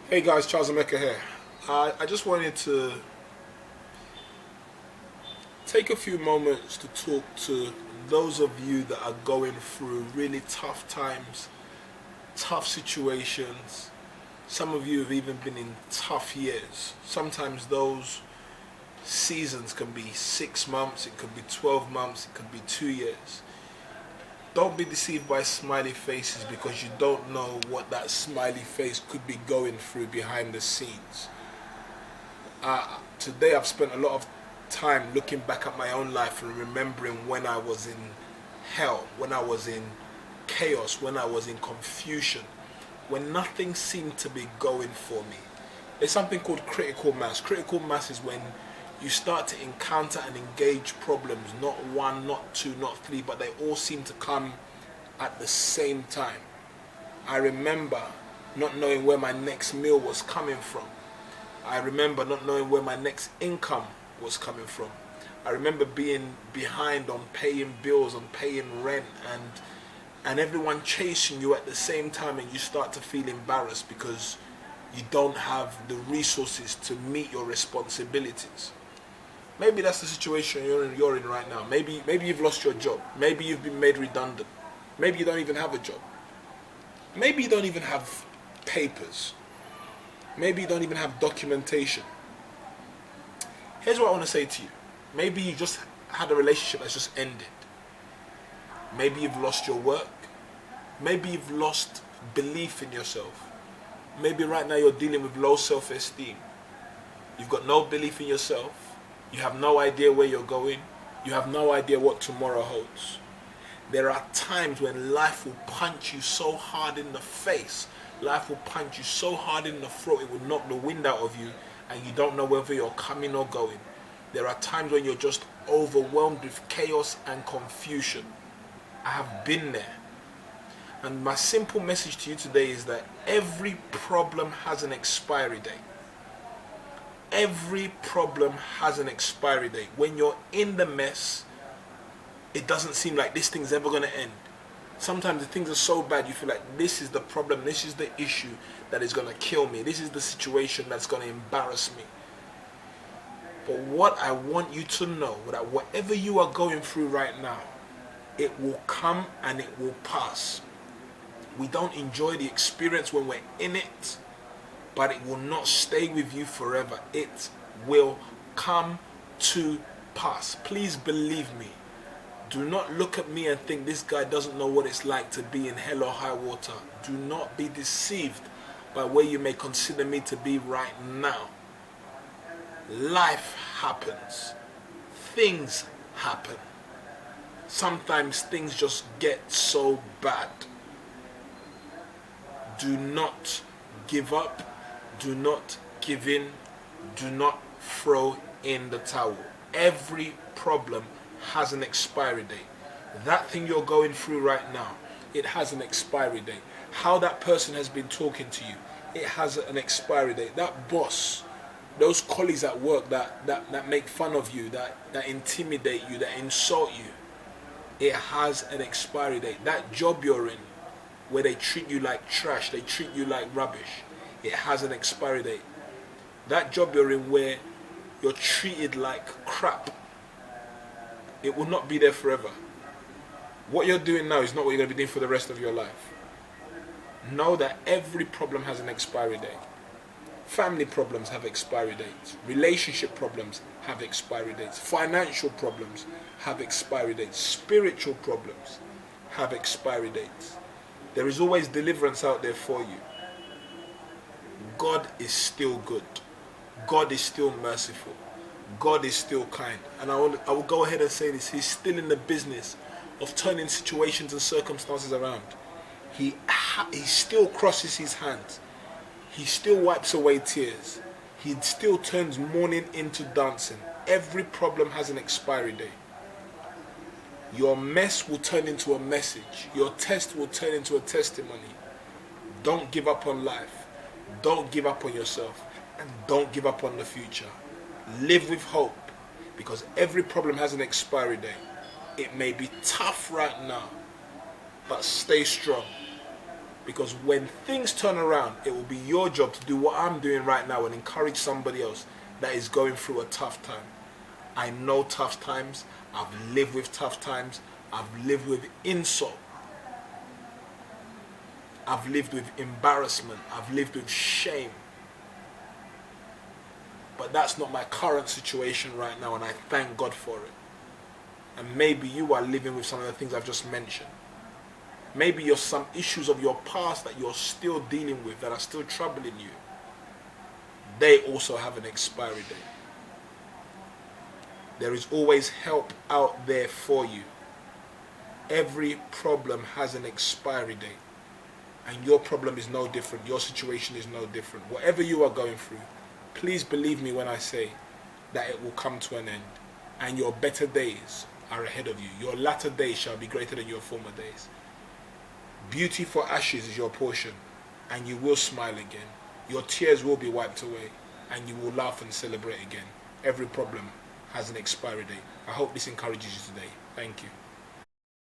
Hey guys, Charles Emeka here. I just wanted to take a few moments to talk to those of you that are going through really tough times, tough situations. Some of you have even been in tough years. Sometimes those seasons can be 6 months, it could be 12 months, it could be 2 years. Don't be deceived by smiley faces because you don't know what that smiley face could be going through behind the scenes. Today I've spent a lot of time looking back at my own life and remembering when I was in hell, when I was in chaos, when I was in confusion, when nothing seemed to be going for me. There's something called critical mass. Critical mass is when you start to encounter and engage problems, not one, not two, not three, but they all seem to come at the same time. I remember not knowing where my next meal was coming from. I remember not knowing where my next income was coming from. I remember being behind on paying bills, on paying rent, and everyone chasing you at the same time, and you start to feel embarrassed because you don't have the resources to meet your responsibilities. Maybe that's the situation you're in right now. Maybe you've lost your job. Maybe you've been made redundant. Maybe you don't even have a job. Maybe you don't even have papers. Maybe you don't even have documentation. Here's what I want to say to you. Maybe you just had a relationship that's just ended. Maybe you've lost your work. Maybe you've lost belief in yourself. Maybe right now you're dealing with low self-esteem. You've got no belief in yourself. You have no idea where you're going. You have no idea what tomorrow holds. There are times when life will punch you so hard in the face. Life will punch you so hard in the throat, it will knock the wind out of you, and you don't know whether you're coming or going. There are times when you're just overwhelmed with chaos and confusion. I have been there. And my simple message to you today is that every problem has an expiry date. Every problem has an expiry date. When you're in the mess, it doesn't seem like this thing's ever going to end. Sometimes the things are so bad you feel like this is the problem, this is the issue that is going to kill me, this is the situation that's going to embarrass me. But what I want you to know, that whatever you are going through right now, it will come and it will pass. We don't enjoy the experience when we're in it, but it will not stay with you forever. It will come to pass. Please believe me. Do not look at me and think this guy doesn't know what it's like to be in hell or high water. Do not be deceived by where you may consider me to be right now. Life happens. Things happen. Sometimes things just get so bad. Do not give up. Do not give in. Do not throw in the towel. Every problem has an expiry date. That thing you're going through right now, it has an expiry date. How that person has been talking to you, it has an expiry date. That boss, those colleagues at work that make fun of you, that intimidate you, that insult you, it has an expiry date. That job you're in, where they treat you like trash, they treat you like rubbish, it has an expiry date. That job you're in where you're treated like crap, it will not be there forever. What you're doing now is not what you're going to be doing for the rest of your life. Know that every problem has an expiry date. Family problems have expiry dates. Relationship problems have expiry dates. Financial problems have expiry dates. Spiritual problems have expiry dates. There is always deliverance out there for you. God is still good. God is still merciful. God is still kind. And I will go ahead and say this. He's still in the business of turning situations and circumstances around. He still crosses his hands. He still wipes away tears. He still turns mourning into dancing. Every problem has an expiry date. Your mess will turn into a message. Your test will turn into a testimony. Don't give up on life. Don't give up on yourself. And don't give up on the future. Live with hope, because every problem has an expiry date. It may be tough right now, but stay strong. Because when things turn around, it will be your job to do what I'm doing right now and encourage somebody else that is going through a tough time. I know tough times. I've lived with tough times. I've lived with insult. I've lived with embarrassment. I've lived with shame. But that's not my current situation right now, and I thank God for it. And maybe you are living with some of the things I've just mentioned. Maybe you're some issues of your past that you're still dealing with, that are still troubling you. They also have an expiry date. There is always help out there for you. Every problem has an expiry date. And your problem is no different. Your situation is no different. Whatever you are going through, please believe me when I say that it will come to an end. And your better days are ahead of you. Your latter days shall be greater than your former days. Beauty for ashes is your portion, and you will smile again. Your tears will be wiped away, and you will laugh and celebrate again. Every problem has an expiry date. I hope this encourages you today. Thank you.